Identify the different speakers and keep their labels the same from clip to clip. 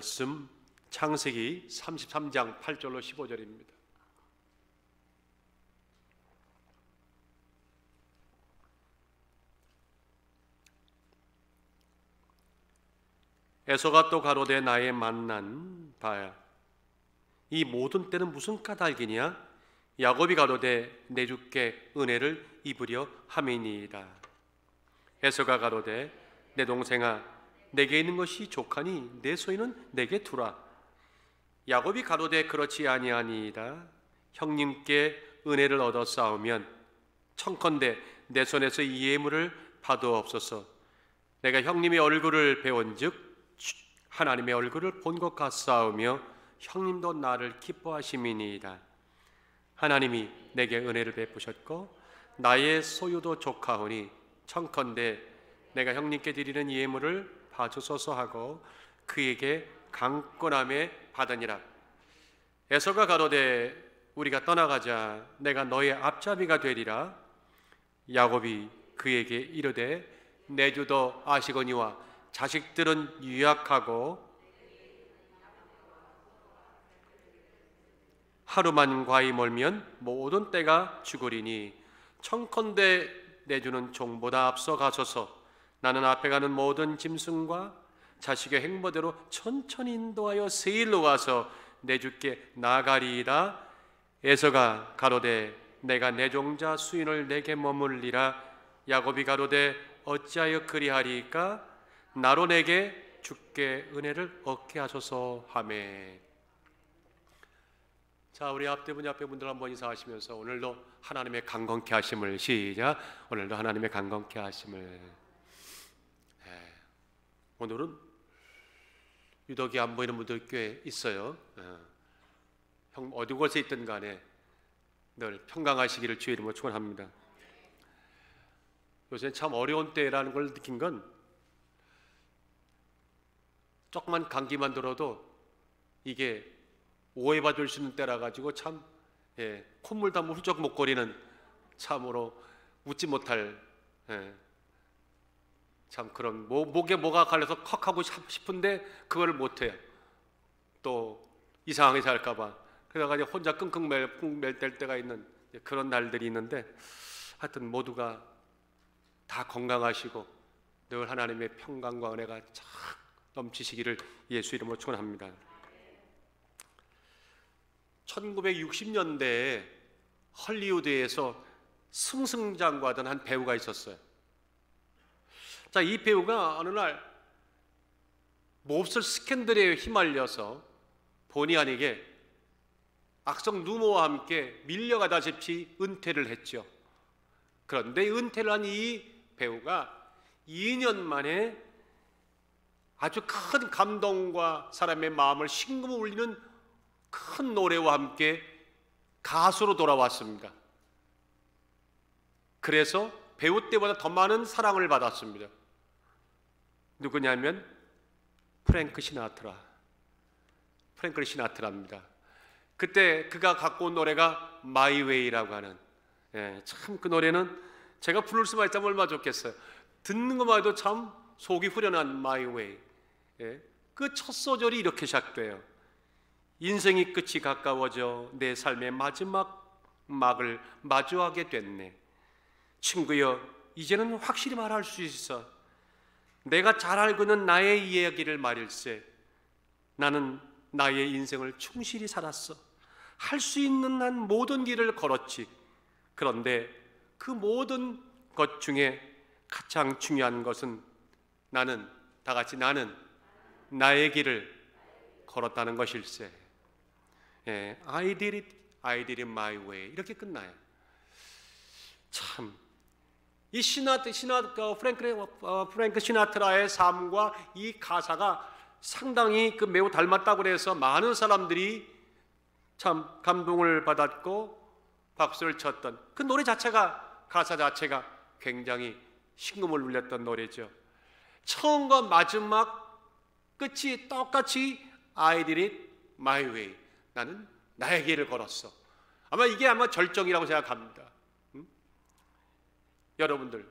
Speaker 1: 말씀 창세기 33장 8절로 15절입니다. 에서가 또 가로되 나의 만난 바야 이 모든 때는 무슨 까닭이냐? 야곱이 가로되 내 주께 은혜를 입으려 함이니이다. 에서가 가로되 내 동생아 내게 있는 것이 족하니 내 소유는 내게 두라. 야곱이 가로되 그렇지 아니하니이다. 형님께 은혜를 얻어 싸우면 청컨대 내 손에서 이 예물을 받으옵소서. 내가 형님의 얼굴을 배운즉 하나님의 얼굴을 본 것 같사오며 형님도 나를 기뻐하심이니이다. 하나님이 내게 은혜를 베푸셨고 나의 소유도 족하오니 청컨대 내가 형님께 드리는 예물을 봐주소서 하고 그에게 강권함에 받으니라. 에서가 가로되 우리가 떠나가자 내가 너의 앞잡이가 되리라. 야곱이 그에게 이르되 내 주도 아시거니와 자식들은 유약하고 하루만 과히 멀면 모든 때가 죽으리니 청컨대 내 주는 종보다 앞서 가소서. 나는 앞에 가는 모든 짐승과 자식의 행보대로 천천히 인도하여 세일로 가서 내 주께 나가리이다. 에서가 가로되 내가 내 종자 수인을 내게 머물리라. 야곱이 가로되 어찌하여 그리하리이까? 나로 내게 주께 은혜를 얻게 하소서 하매. 자, 우리 앞에 분들 한번 인사하시면서 오늘도 하나님의 강건케 하심을 시작. 오늘도 하나님의 강건케 하심을. 오늘은 유독이 안 보이는 분들 꽤 있어요. 형 어디 곳에 있든 간에 늘 평강하시기를 주의 이름으로 축원합니다. 요새 참 어려운 때라는 걸 느낀 건 조그만 감기만 들어도 이게 오해받을 수 있는 때라 가지고 참 콧물 담을 훌쩍 목거리는 참으로 웃지 못할 참 그런 목에 뭐가 갈려서 컥 하고 싶은데 그거를 못해요. 또 이상하게 살까봐 그래가지고 혼자 끙끙 맬 때가 있는 그런 날들이 있는데 하여튼 모두가 다 건강하시고 늘 하나님의 평강과 은혜가 참 넘치시기를 예수 이름으로 축원합니다. 1960년대에 헐리우드에서 승승장구하던 한 배우가 있었어요. 자, 이 배우가 어느 날 몹쓸 스캔들에 휘말려서 본의 아니게 악성 루머와 함께 밀려가다시피 은퇴를 했죠. 그런데 은퇴를 한 이 배우가 2년 만에 아주 큰 감동과 사람의 마음을 심금을 울리는 큰 노래와 함께 가수로 돌아왔습니다. 그래서 배우 때보다 더 많은 사랑을 받았습니다. 누구냐면 프랭크 시나트라입니다. 그때 그가 갖고 온 노래가 My Way라고 하는 참 그 노래는 제가 부를 수만 있다면 얼마나 좋겠어요. 듣는 것만 해도 참 속이 후련한 My Way. 그 첫 소절이 이렇게 시작돼요. 인생이 끝이 가까워져 내 삶의 마지막 막을 마주하게 됐네. 친구여 이제는 확실히 말할 수 있어. 내가 잘 알고 있는 나의 이야기를 말일세. 나는 나의 인생을 충실히 살았어. 할 수 있는 한 모든 길을 걸었지. 그런데 그 모든 것 중에 가장 중요한 것은 나는 나의 길을 걸었다는 것일세. I did it my way. 이렇게 끝나요. 참 이 프랭크 시나트라의 삶과 이 가사가 상당히 매우 닮았다고 해서 많은 사람들이 참 감동을 받았고 박수를 쳤던 그 노래 자체가, 가사 자체가 굉장히 심금을 울렸던 노래죠. 처음과 마지막 끝이 똑같이 I did it my way. 나는 나의 길을 걸었어. 아마 이게 절정이라고 생각합니다. 여러분들,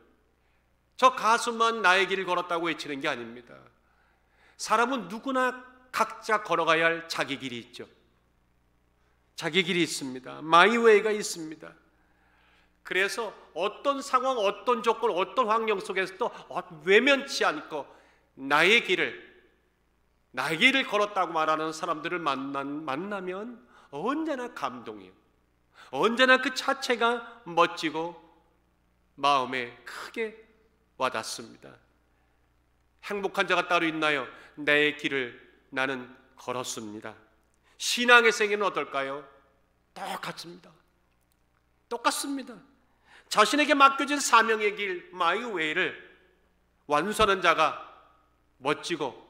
Speaker 1: 저 가수만 나의 길을 걸었다고 외치는 게 아닙니다. 사람은 누구나 각자 걸어가야 할 자기 길이 있죠. 자기 길이 있습니다. 마이 웨이가 있습니다. 그래서 어떤 상황, 어떤 조건, 어떤 환경 속에서도 외면치 않고 나의 길을 걸었다고 말하는 사람들을 만나면 언제나 감동이에요. 언제나 그 자체가 멋지고 마음에 크게 와닿습니다. 행복한 자가 따로 있나요? 내 길을 나는 걸었습니다. 신앙의 세계는 어떨까요? 똑같습니다. 자신에게 맡겨진 사명의 길, 마이 웨이를 완수하는 자가 멋지고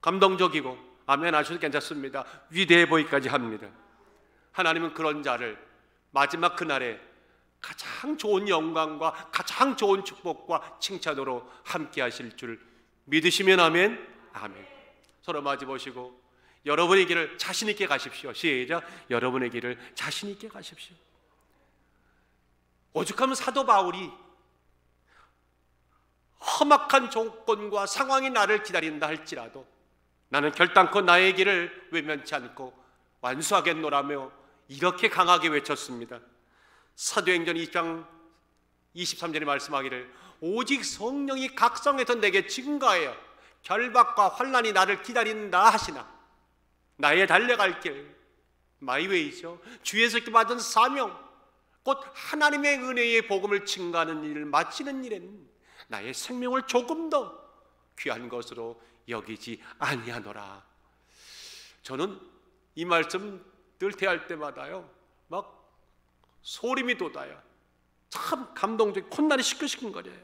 Speaker 1: 감동적이고 아멘 하셔도 괜찮습니다. 위대해 보이기까지 합니다. 하나님은 그런 자를 마지막 그날에 가장 좋은 영광과 가장 좋은 축복과 칭찬으로 함께 하실 줄 믿으시면 아멘. 아멘. 서로 마주 보시고 여러분의 길을 자신 있게 가십시오. 시작. 여러분의 길을 자신 있게 가십시오. 오죽하면 사도 바울이 험악한 조건과 상황이 나를 기다린다 할지라도 나는 결단코 나의 길을 외면치 않고 완수하겠노라며 이렇게 강하게 외쳤습니다. 사도행전 2장 23절에 말씀하기를 오직 성령이 각성해서 내게 증거하여 결박과 환난이 나를 기다린다 하시나 나의 달려갈 길 마이웨이죠. 주에서 받은 사명 곧 하나님의 은혜의 복음을 증거하는 일을 마치는 일에는 나의 생명을 조금 더 귀한 것으로 여기지 아니하노라. 저는 이 말씀 늘 대할 때마다요 막 소름이 돋아요. 참 감동적이고 콧날이 시끌시끌거려요.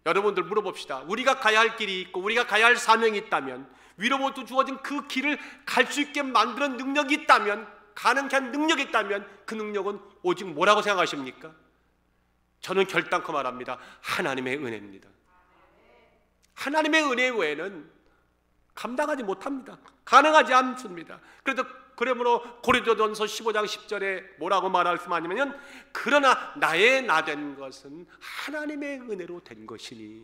Speaker 1: 여러분들 물어봅시다. 우리가 가야 할 길이 있고 우리가 가야 할 사명이 있다면, 위로부터 주어진 그 길을 갈 수 있게 만드는 능력이 있다면, 가능케 한 능력이 있다면 그 능력은 오직 뭐라고 생각하십니까? 저는 결단코 말합니다. 하나님의 은혜입니다. 하나님의 은혜 외에는 감당하지 못합니다. 가능하지 않습니다. 그러므로 고린도전서 15장 10절에 뭐라고 말씀하냐면 그러나 나의 나 된 것은 하나님의 은혜로 된 것이니,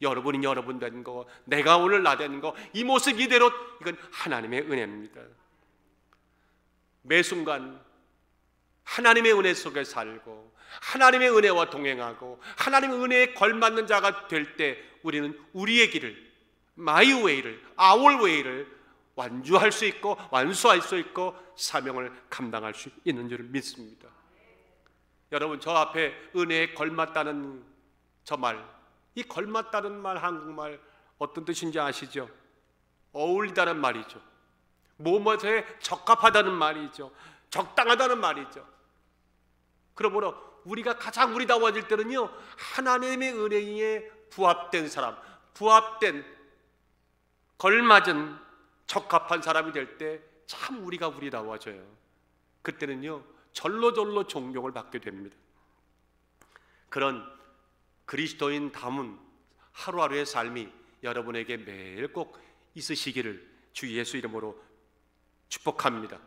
Speaker 1: 여러분이 여러분 된 거, 내가 오늘 나 된 거, 이 모습 이대로 이건 하나님의 은혜입니다. 매 순간 하나님의 은혜 속에 살고 하나님의 은혜와 동행하고 하나님의 은혜에 걸맞는 자가 될 때 우리는 우리의 길을, 마이 웨이를, 아월 웨이를 완주할 수 있고 완수할 수 있고 사명을 감당할 수 있는 줄 믿습니다. 여러분, 저 앞에 은혜에 걸맞다는 저 말, 이 걸맞다는 말, 한국말 어떤 뜻인지 아시죠? 어울리다는 말이죠. 뭐뭐에 적합하다는 말이죠. 적당하다는 말이죠. 그러므로 우리가 가장 우리다워질 때는요, 하나님의 은혜에 부합된 사람, 부합된 걸맞은 적합한 사람이 될 때 참 우리가 우리다워져요. 그때는요 절로절로 존경을 받게 됩니다. 그런 그리스도인 담은 하루하루의 삶이 여러분에게 매일 꼭 있으시기를 주 예수 이름으로 축복합니다.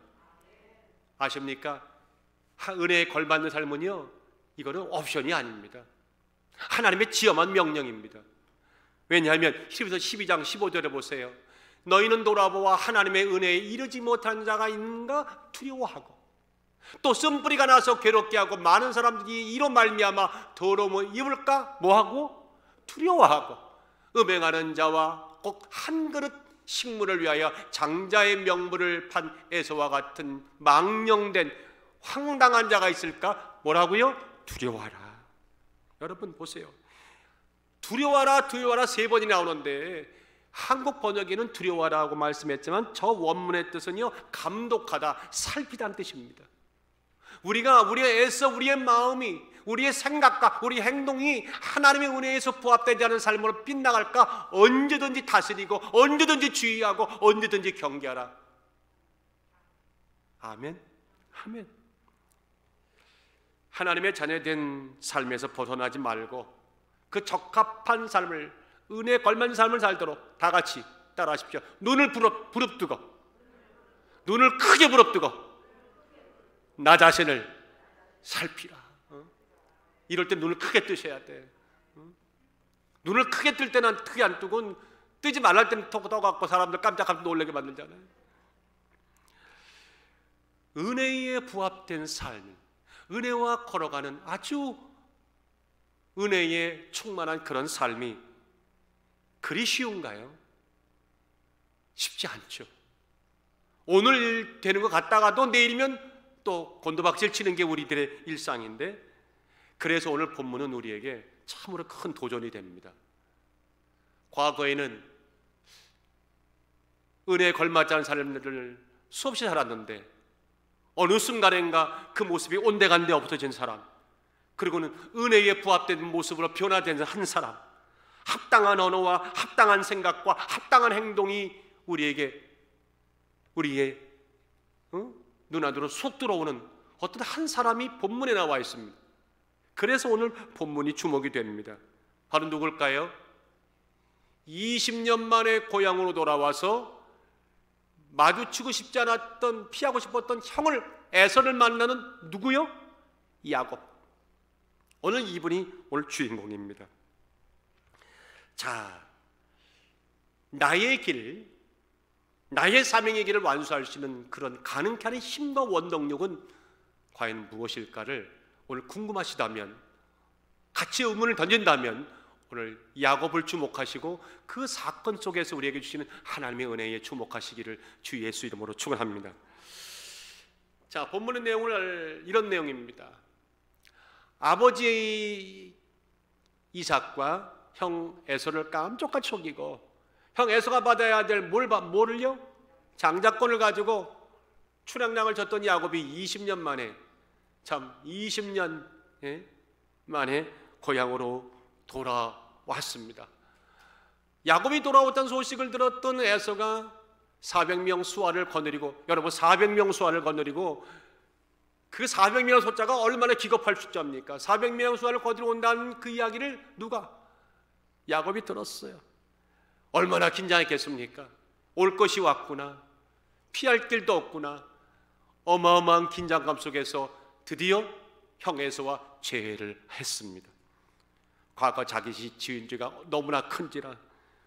Speaker 1: 아십니까? 은혜에 걸맞는 삶은요, 이거는 옵션이 아닙니다. 하나님의 지엄한 명령입니다. 왜냐하면 히브리서 12장 15절에 보세요. 너희는 돌아보아 하나님의 은혜에 이르지 못한 자가 있는가 두려워하고, 또 쓴뿌리가 나서 괴롭게 하고 많은 사람들이 이로 말미암아 더러움을 입을까 뭐하고 두려워하고, 음행하는 자와 꼭 한 그릇 식물을 위하여 장자의 명분을 판 에서와 같은 망령된 황당한 자가 있을까 뭐라고요? 두려워하라. 여러분 보세요. 두려워하라, 두려워하라 세 번이 나오는데 한국 번역에는 두려워하라고 말씀했지만 저 원문의 뜻은요, 감독하다, 살피다는 뜻입니다. 우리의 애써 우리의 마음이, 우리의 생각과 우리 행동이 하나님의 은혜에서 부합되지 않은 삶으로 빗나갈까 언제든지 다스리고 언제든지 주의하고 언제든지 경계하라. 아멘. 아멘. 하나님의 자녀된 삶에서 벗어나지 말고 그 적합한 삶을, 은혜에 걸맞는 삶을 살도록 다 같이 따라하십시오. 눈을 부릅뜨고, 눈을 크게 부릅뜨고 나 자신을 살피라. 이럴 때 눈을 크게 뜨셔야 돼. 눈을 크게 뜰 때는 크게 안 뜨고 뜨지 말랄 때는 톡 떠갖고 사람들 깜짝깜짝 놀라게 만들잖아요. 은혜에 부합된 삶, 은혜와 걸어가는 아주 은혜에 충만한 그런 삶이 그리 쉬운가요? 쉽지 않죠. 오늘 되는 것 같다가도 내일이면 또 곤두박질 치는 게 우리들의 일상인데, 그래서 오늘 본문은 우리에게 참으로 큰 도전이 됩니다. 과거에는 은혜에 걸맞지 않은 삶들을 수없이 살았는데 어느 순간인가 그 모습이 온데간데 없어진 사람, 그리고는 은혜에 부합된 모습으로 변화된 한 사람, 합당한 언어와 합당한 생각과 합당한 행동이 우리의 눈안으로 쏙 들어오는 어떤 한 사람이 본문에 나와 있습니다. 그래서 오늘 본문이 주목이 됩니다. 바로 누굴까요? 20년 만에 고향으로 돌아와서 마주치고 싶지 않았던, 피하고 싶었던 형을, 에서를 만나는 누구요? 야곱. 오늘 이분이 오늘 주인공입니다. 자, 나의 길, 나의 사명의 길을 완수할 수 있는 그런 가능케 하는 힘과 원동력은 과연 무엇일까를 오늘 궁금하시다면, 같이 의문을 던진다면 오늘 야곱을 주목하시고 그 사건 속에서 우리에게 주시는 하나님의 은혜에 주목하시기를 주 예수 이름으로 축원합니다. 자, 본문의 내용을 이런 내용입니다. 아버지 이삭과 형 에서를 깜짝같이 속이고, 형 에서가 받아야 될 뭐를요? 장자권을 가지고 출양량을 줬던 야곱이 20년 만에, 참 20년 만에 고향으로 돌아왔습니다. 야곱이 돌아왔다는 소식을 들었던 에서가 400명 수하를 거느리고, 여러분 400명 수하를 거느리고, 그 400명 숫자가 얼마나 기겁할 숫자입니까? 400명 수하를 거느리고 온다는 그 이야기를 누가? 야곱이 들었어요. 얼마나 긴장했겠습니까? 올 것이 왔구나, 피할 길도 없구나, 어마어마한 긴장감 속에서 드디어 형 에서와 재회를 했습니다. 과거 자기 지은 죄가 너무나 큰지라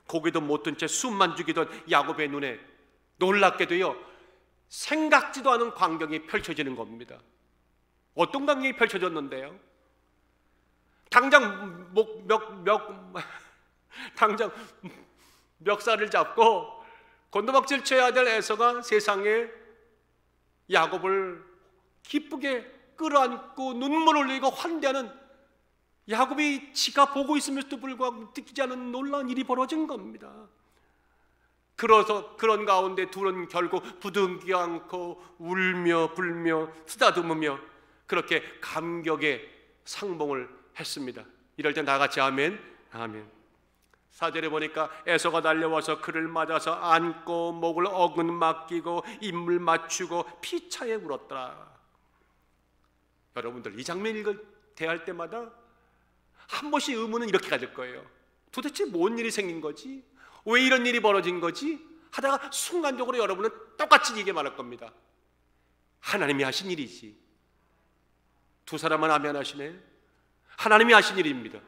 Speaker 1: 고기도 못 든 채 숨만 죽이던 야곱의 눈에 놀랍게도요, 생각지도 않은 광경이 펼쳐지는 겁니다. 어떤 광경이 펼쳐졌는데요? 당장 당장 멱살을 잡고 곤두박질 쳐야 될 에서가 세상에 야곱을 기쁘게 끌어안고 눈물을 흘리고 환대하는, 야곱이 지가 보고 있으면서도 불구하고 듣지 않은 놀라운 일이 벌어진 겁니다. 그래서 그런 가운데 둘은 결국 부둥키 않고 울며 불며 쓰다듬으며 그렇게 감격의 상봉을 했습니다. 이럴 때 다 같이 아멘, 아멘. 4절에 보니까 에서가 달려와서 그를 맞아서 안고 목을 어근 맡기고 입을 맞추고 피차에 울었더라. 여러분들 이 장면 대할 때마다 한 번씩 의문은 이렇게 가질 거예요. 도대체 뭔 일이 생긴 거지? 왜 이런 일이 벌어진 거지? 하다가 순간적으로 여러분은 똑같이 이게 말할 겁니다. 하나님이 하신 일이지. 두 사람은 아멘 하시네. 하나님이 하신 일입니다.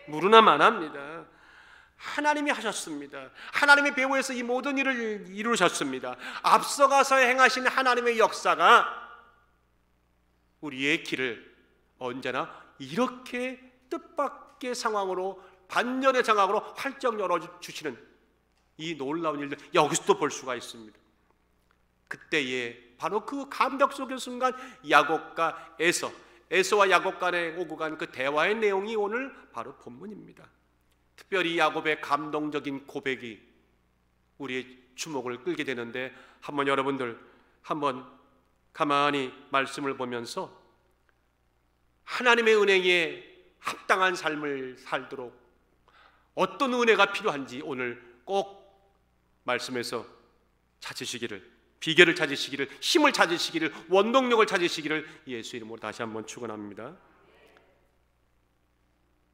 Speaker 1: 무르나 만합니다. 하나님이 하셨습니다. 하나님의 배후에서 이 모든 일을 이루셨습니다. 앞서가서 행하신 하나님의 역사가 우리의 길을 언제나 이렇게 뜻밖의 상황으로, 반전의 상황으로 활짝 열어주시는 이 놀라운 일들, 여기서도 볼 수가 있습니다. 그때에 바로 그 감격 속의 순간 야곱과 에서와 야곱 간에 오고 간 그 대화의 내용이 오늘 바로 본문입니다. 특별히 야곱의 감동적인 고백이 우리의 주목을 끌게 되는데, 한번 여러분들 가만히 말씀을 보면서 하나님의 은혜에 합당한 삶을 살도록 어떤 은혜가 필요한지 오늘 꼭 말씀에서 찾으시기를, 비결을 찾으시기를, 힘을 찾으시기를, 원동력을 찾으시기를 예수 이름으로 다시 한번 축원합니다.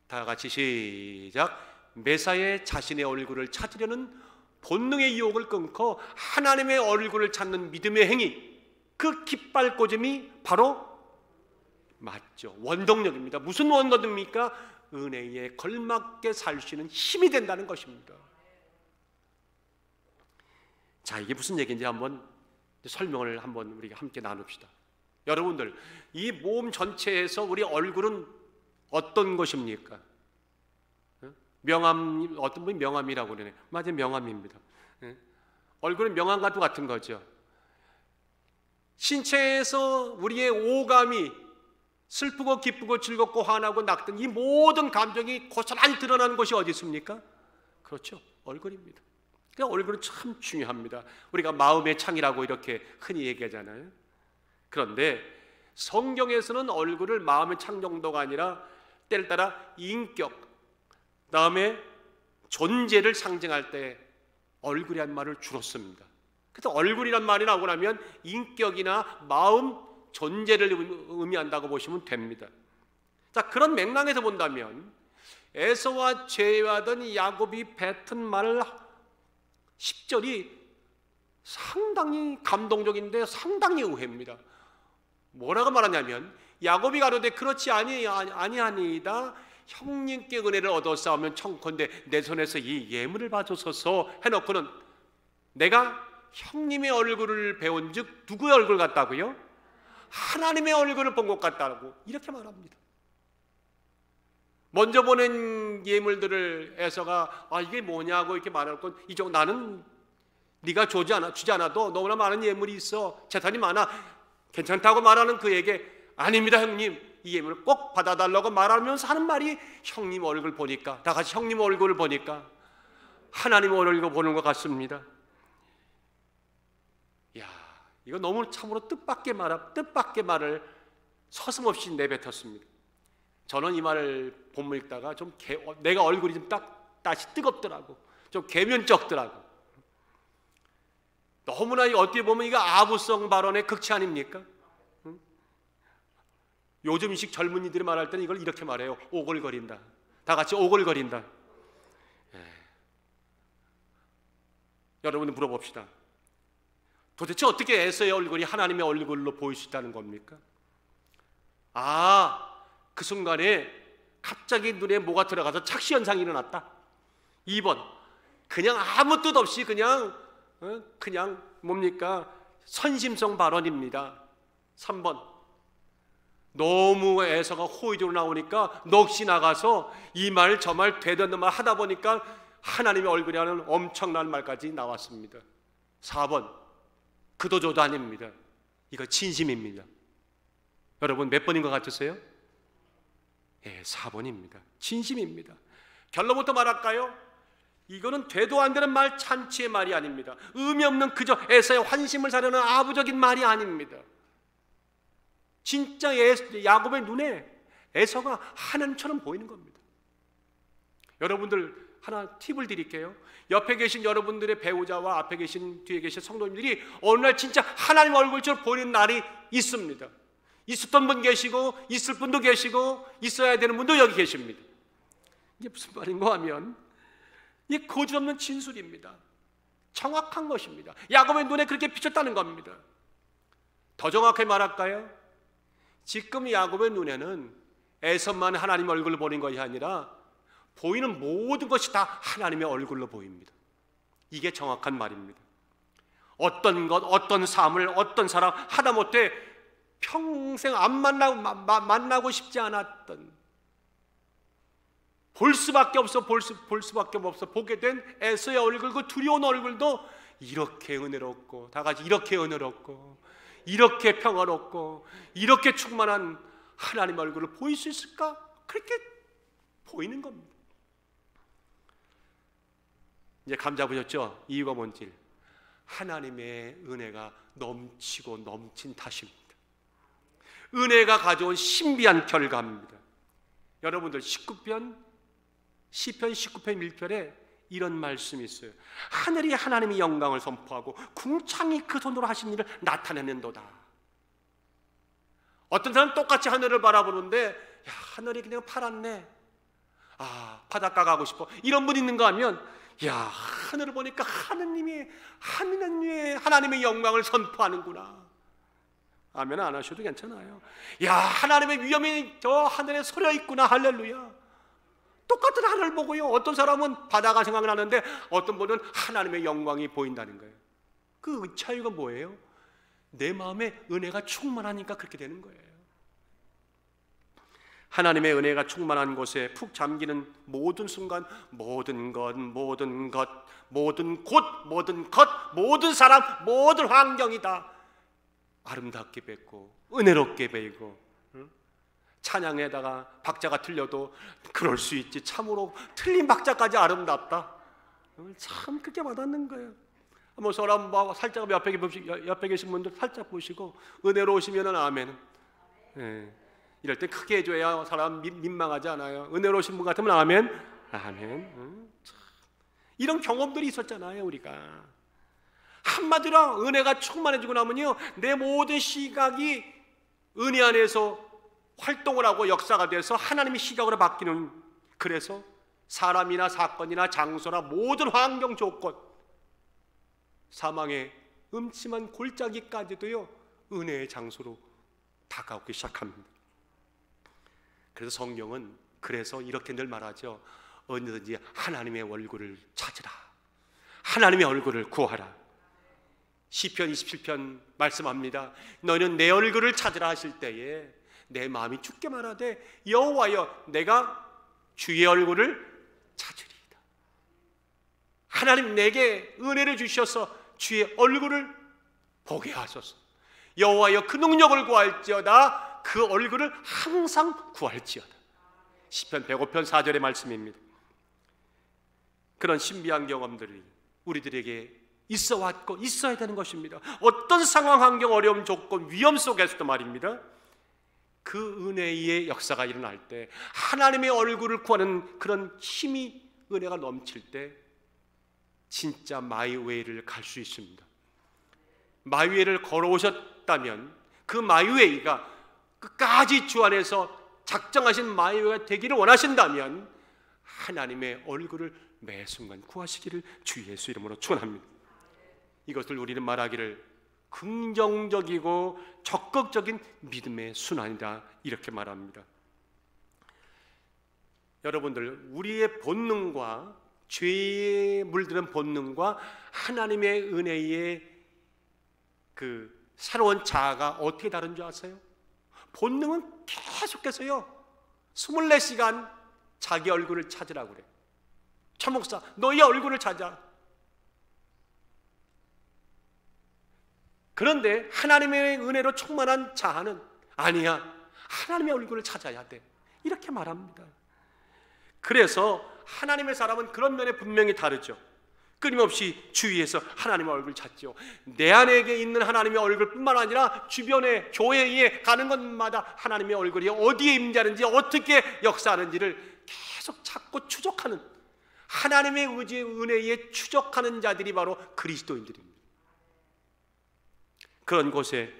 Speaker 1: 다 같이 시작. 메사의 자신의 얼굴을 찾으려는 본능의 유혹을 끊고 하나님의 얼굴을 찾는 믿음의 행위, 그 깃발꽂음이 바로 맞죠. 원동력입니다. 무슨 원동력입니까? 은혜에 걸맞게 살 수 있는 힘이 된다는 것입니다. 자, 이게 무슨 얘기인지 한번 설명을 한번 우리가 함께 나눕시다. 여러분들, 이 몸 전체에서 우리 얼굴은 어떤 것입니까? 명암, 어떤 분이 명암이라고 그러네. 맞아요, 명암입니다. 얼굴은 명암과 같은 거죠. 신체에서 우리의 오감이 슬프고 기쁘고 즐겁고 화나고 낙든 이 모든 감정이 고스란히 드러나는 곳이 어디 있습니까? 그렇죠, 얼굴입니다. 그러니까 얼굴은 참 중요합니다. 우리가 마음의 창이라고 이렇게 흔히 얘기하잖아요. 그런데 성경에서는 얼굴을 마음의 창 정도가 아니라 때를 따라 인격, 그다음에 존재를 상징할 때 얼굴이란 말을 주로 씁니다. 그래서 얼굴이란 말이 나오고 나면 인격이나 마음, 존재를 의미한다고 보시면 됩니다. 자, 그런 맥락에서 본다면 에서와 제외하던 야곱이 뱉은 말 10절이 상당히 감동적인데 상당히 의외입니다. 뭐라고 말하냐면 야곱이 가로되 그렇지 아니하니이다. 형님께 은혜를 얻어싸우면 청컨대 내 손에서 이 예물을 받으소서 해놓고는 내가 형님의 얼굴을 배운즉 누구의 얼굴 같다고요? 하나님의 얼굴을 본 것 같다고 이렇게 말합니다. 먼저 보낸 예물들을 에서가 이게 뭐냐고 이렇게 말할 건 이쪽 나는 네가 주지 않아도 너무나 많은 예물이 있어, 재산이 많아, 괜찮다고 말하는 그에게 아닙니다 형님, 이 예물을 꼭 받아달라고 말하면서 하는 말이 형님 얼굴 보니까, 다 같이 형님 얼굴을 보니까 하나님 얼굴을 보는 것 같습니다. 야, 이거 너무 참으로 뜻밖의 말을 서슴없이 내뱉었습니다. 저는 이 말을 본문 읽다가 좀 내가 얼굴이 좀 다시 뜨겁더라고, 좀 개면쩍더라고. 너무나 어떻게 보면 이거 아부성 발언의 극치 아닙니까? 응? 요즘식 젊은이들이 말할 때는 이걸 이렇게 말해요. 오글거린다. 다 같이 오글거린다. 여러분들 물어봅시다. 도대체 어떻게 에서의 얼굴이 하나님의 얼굴로 보일 수 있다는 겁니까? 그 순간에 갑자기 눈에 뭐가 들어가서 착시현상이 일어났다. 2번, 그냥 아무 뜻 없이 그냥 뭡니까? 선심성 발언입니다. 3번, 너무 에서가 호의적으로 나오니까 넋이 나가서 이 말 저 말 되던 말 하다 보니까 하나님의 얼굴이라는 엄청난 말까지 나왔습니다. 4번, 그도저도 아닙니다. 이거 진심입니다. 여러분 몇 번인 것 같으세요? 4번입니다. 진심입니다. 결론부터 말할까요? 이거는 되도 안 되는 말, 찬치의 말이 아닙니다. 의미 없는 그저 에서의 환심을 사려는 아부적인 말이 아닙니다. 진짜 야곱의 눈에 에서가 하나님처럼 보이는 겁니다. 여러분들 하나 팁을 드릴게요. 옆에 계신 여러분들의 배우자와 앞에 계신 뒤에 계신 성도님들이 어느 날 진짜 하나님 얼굴처럼 보이는 날이 있습니다. 있었던 분 계시고 있을 분도 계시고 있어야 되는 분도 여기 계십니다. 이게 무슨 말인가 하면 이게 거짓없는 진술입니다. 정확한 것입니다. 야곱의 눈에 그렇게 비쳤다는 겁니다. 더 정확하게 말할까요? 지금 야곱의 눈에는 에서만 하나님 얼굴을 보는 것이 아니라 보이는 모든 것이 다 하나님의 얼굴로 보입니다. 이게 정확한 말입니다. 어떤 것, 어떤 삶을, 어떤 사람 하다못해 평생 안 만나고 싶지 않았던, 볼 수밖에 없어 보게 된 에서의 얼굴, 그 두려운 얼굴도 이렇게 은혜롭고, 다 같이 이렇게 은혜롭고, 이렇게 평화롭고, 이렇게 충만한 하나님 얼굴을 보일 수 있을까? 그렇게 보이는 겁니다. 이제 감 잡으셨죠? 이유가 뭔지. 하나님의 은혜가 넘치고 넘친 탓입니다. 은혜가 가져온 신비한 결과입니다. 여러분들 시편 19편 1절에 이런 말씀이 있어요. 하늘이 하나님의 영광을 선포하고 궁창이 그 손으로 하신 일을 나타내는도다. 어떤 사람은 똑같이 하늘을 바라보는데 야, 하늘이 그냥 파랗네, 바닷가 가고 싶어, 이런 분 있는가 하면 야, 하늘을 보니까 하나님의 영광을 선포하는구나. 아멘 안 하셔도 괜찮아요. 야, 하나님의 위엄이 저 하늘에 서려 있구나. 할렐루야. 똑같은 하늘을 보고요, 어떤 사람은 바다가 생각나는데 어떤 분은 하나님의 영광이 보인다는 거예요. 그 차이가 뭐예요? 내 마음에 은혜가 충만하니까 그렇게 되는 거예요. 하나님의 은혜가 충만한 곳에 푹 잠기는 모든 순간, 모든 것, 모든 것, 모든 곳, 모든 것, 모든 사람, 모든 환경이 다 아름답게 뵙고 은혜롭게 배이고, 찬양에다가 박자가 틀려도 그럴 수 있지, 참으로 틀린 박자까지 아름답다. 참 그렇게 와닿는 거예요. 한번 사람 살짝 옆에 계신 분들 살짝 보시고 은혜로우시면 아멘. 이럴 때 크게 해줘야 사람 민망하지 않아요. 은혜로우신 분 같으면 아멘. 아멘. 이런 경험들이 있었잖아요, 우리가. 한마디로 은혜가 충만해지고 나면요, 내 모든 시각이 은혜 안에서 활동을 하고 역사가 돼서 하나님의 시각으로 바뀌는, 그래서 사람이나 사건이나 장소나 모든 환경 조건, 사망의 음침한 골짜기까지도요 은혜의 장소로 다가오기 시작합니다. 그래서 성경은 그래서 이렇게 늘 말하죠. 언제든지 하나님의 얼굴을 찾으라. 하나님의 얼굴을 구하라. 시편 27편 말씀합니다. 너는 내 얼굴을 찾으라 하실 때에 내 마음이 죽게 말하되 여호와여 내가 주의 얼굴을 찾으리이다. 하나님 내게 은혜를 주셔서 주의 얼굴을 보게 하소서. 여호와여 그 능력을 구할지어다. 그 얼굴을 항상 구할지어다. 시편 105편 4절의 말씀입니다. 그런 신비한 경험들이 우리들에게 있어 왔고 있어야 되는 것입니다. 어떤 상황, 환경, 어려움, 조건, 위험 속에서도 말입니다. 그 은혜의 역사가 일어날 때, 하나님의 얼굴을 구하는 그런 힘이, 은혜가 넘칠 때 진짜 마이웨이를 갈 수 있습니다. 마이웨이를 걸어오셨다면 그 마이웨이가 끝까지 주 안에서 작정하신 마이웨이가 되기를 원하신다면 하나님의 얼굴을 매 순간 구하시기를 주 예수 이름으로 축원합니다. 이것을 우리는 말하기를 긍정적이고 적극적인 믿음의 순환이다, 이렇게 말합니다. 여러분들, 우리의 본능과, 죄에 물드는 본능과 하나님의 은혜의 그 새로운 자아가 어떻게 다른 줄 아세요? 본능은 계속해서요 24시간 자기 얼굴을 찾으라고 그래. 참 목사, 너의 얼굴을 찾아. 그런데 하나님의 은혜로 충만한 자아는 아니야, 하나님의 얼굴을 찾아야 돼, 이렇게 말합니다. 그래서 하나님의 사람은 그런 면에 분명히 다르죠. 끊임없이 주위에서 하나님의 얼굴을 찾죠. 내 안에 있는 하나님의 얼굴뿐만 아니라 주변에 교회에 가는 곳마다 하나님의 얼굴이 어디에 임재하는지, 어떻게 역사하는지를 계속 찾고 추적하는, 하나님의 의지의 은혜에 추적하는 자들이 바로 그리스도인들입니다. 그런 곳에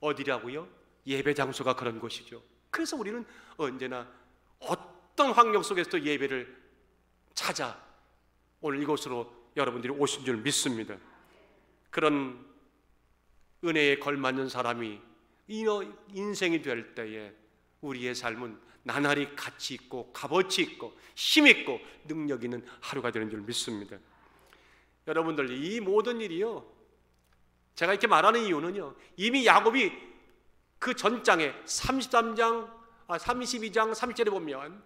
Speaker 1: 어디라고요? 예배 장소가 그런 곳이죠. 그래서 우리는 언제나 어떤 환경 속에서도 예배를 찾아 오늘 이곳으로 여러분들이 오신 줄 믿습니다. 그런 은혜에 걸맞는 사람이 인생이 될 때에 우리의 삶은 나날이 가치 있고 값어치 있고 힘 있고 능력 있는 하루가 되는 줄 믿습니다. 여러분들, 이 모든 일이요, 제가 이렇게 말하는 이유는요, 이미 야곱이 그 전장에 32장 30절에 보면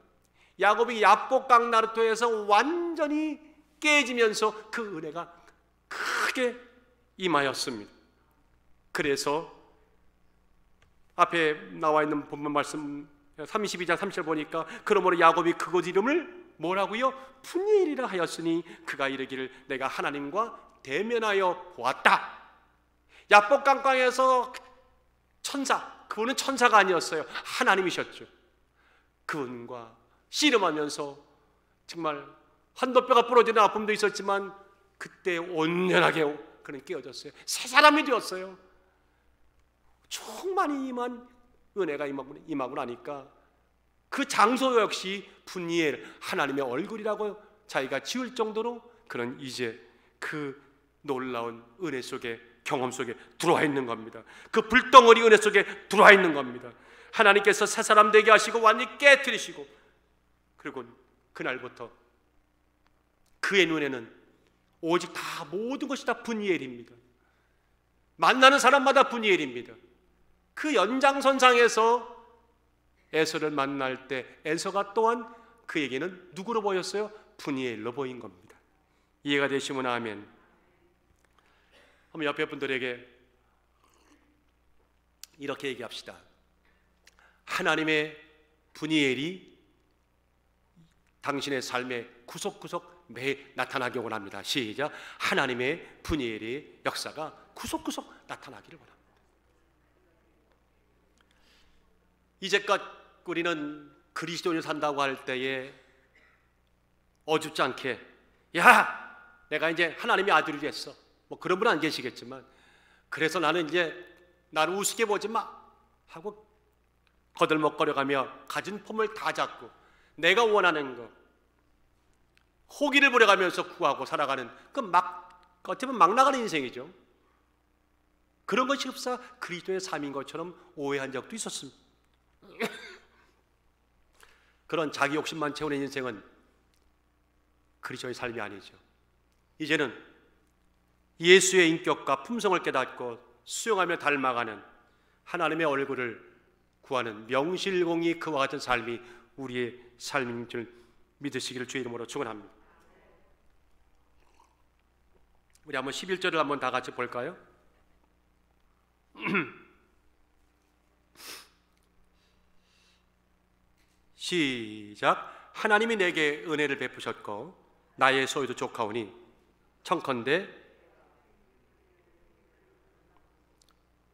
Speaker 1: 야곱이 야복강 나루토에서 완전히 깨지면서 그 은혜가 크게 임하였습니다. 그래서 앞에 나와 있는 본문 말씀 32장 30절 보니까 그러므로 야곱이 그곳 이름을 뭐라고요? 푸니엘이라 하였으니 그가 이르기를 내가 하나님과 대면하여 보았다. 야복강강에서 천사, 그분은 천사가 아니었어요. 하나님이셨죠. 그분과 씨름하면서 정말 환도뼈가 부러지는 아픔도 있었지만 그때 온전하게 그는 깨어졌어요. 새 사람이 되었어요. 충만히 임한 은혜가 임하고 나니까 그 장소 역시 푸니엘, 하나님의 얼굴이라고 자기가 지을 정도로 그는 이제 그 놀라운 은혜 속에, 경험 속에 들어와 있는 겁니다. 그 불덩어리 은혜 속에 들어와 있는 겁니다. 하나님께서 새 사람 되게 하시고 완전히 깨뜨리시고, 그리고 그날부터 그의 눈에는 오직 다 모든 것이 다 푸니엘입니다. 만나는 사람마다 푸니엘입니다. 그 연장선상에서 에서를 만날 때 에서가 또한 그에게는 누구로 보였어요? 푸니엘로 보인 겁니다. 이해가 되시면 아멘. 한번 옆에 분들에게 이렇게 얘기합시다. 하나님의 푸니엘이 당신의 삶에 구석구석 매일 나타나기 원합니다. 시작. 하나님의 푸니엘의 역사가 구석구석 나타나기를 원합니다. 이제껏 우리는 그리스도인을 산다고 할 때에 어줍지 않게 야, 내가 이제 하나님의 아들이 됐어. 뭐 그런 분은 안 계시겠지만 그래서 나는 이제 나를 우습게 보지 마 하고 거들먹거려가며 가진 폼을 다 잡고 내가 원하는 거 호기를 부려가면서 구하고 살아가는 어떻게 보면 막 나가는 인생이죠. 그런 것이 흡사 그리스도의 삶인 것처럼 오해한 적도 있었습니다. 그런 자기 욕심만 채우는 인생은 그리스도의 삶이 아니죠. 이제는 예수의 인격과 품성을 깨닫고 수용하며 닮아가는 하나님의 얼굴을 구하는 명실공히 그와 같은 삶이 우리의 삶인 줄 믿으시기를 주의 이름으로 축원합니다. 우리 한번 11절을 한번 다 같이 볼까요? 시작. 하나님이 내게 은혜를 베푸셨고 나의 소유도 족하오니 청컨대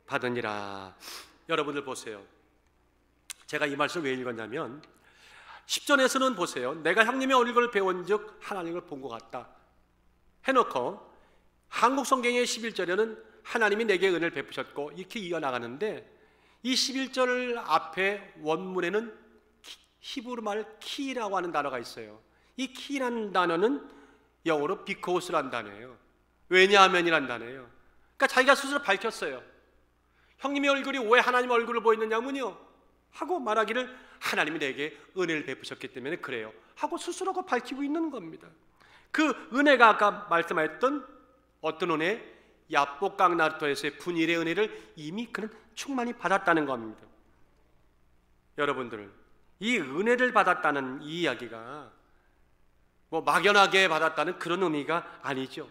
Speaker 1: 받으니라. 여러분들 보세요. 제가 이 말씀을 왜 읽었냐면 10절에서는 보세요. 내가 형님의 얼굴을 배운 즉 하나님을 본 것 같다 해놓고 한국 성경의 11절에는 하나님이 내게 은혜를 베푸셨고 이렇게 이어나가는데 이 11절 앞에 원문에는 히브리 말 키라고 하는 단어가 있어요. 이 키라는 단어는 영어로 비코스라는 단어예요. 왜냐하면이라는 단어예요. 그러니까 자기가 스스로 밝혔어요. 형님의 얼굴이 왜 하나님 얼굴을 보였느냐면요 하고 말하기를 하나님이 내게 은혜를 베푸셨기 때문에 그래요 하고 스스로가 밝히고 있는 겁니다. 그 은혜가 아까 말씀하셨던 어떤 은혜? 야복강나루터에서의 푸니엘의 은혜를 이미 그는 충만히 받았다는 겁니다. 여러분들 이 은혜를 받았다는 이 이야기가 뭐 막연하게 받았다는 그런 의미가 아니죠.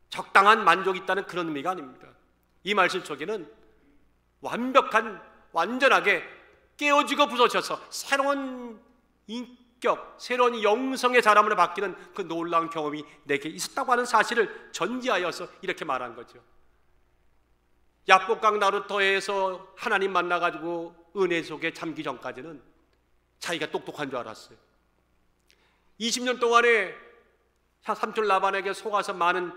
Speaker 1: 적당한 만족이 있다는 그런 의미가 아닙니다. 이 말씀 속에는 완전하게 깨어지고 부서져서 새로운 인격, 새로운 영성의 사람으로 바뀌는 그 놀라운 경험이 내게 있었다고 하는 사실을 전제하여서 이렇게 말한 거죠. 야복강 나루터에서 하나님 만나가지고 은혜 속에 잠기 전까지는 자기가 똑똑한 줄 알았어요. 20년 동안에 삼촌 라반에게 속아서 많은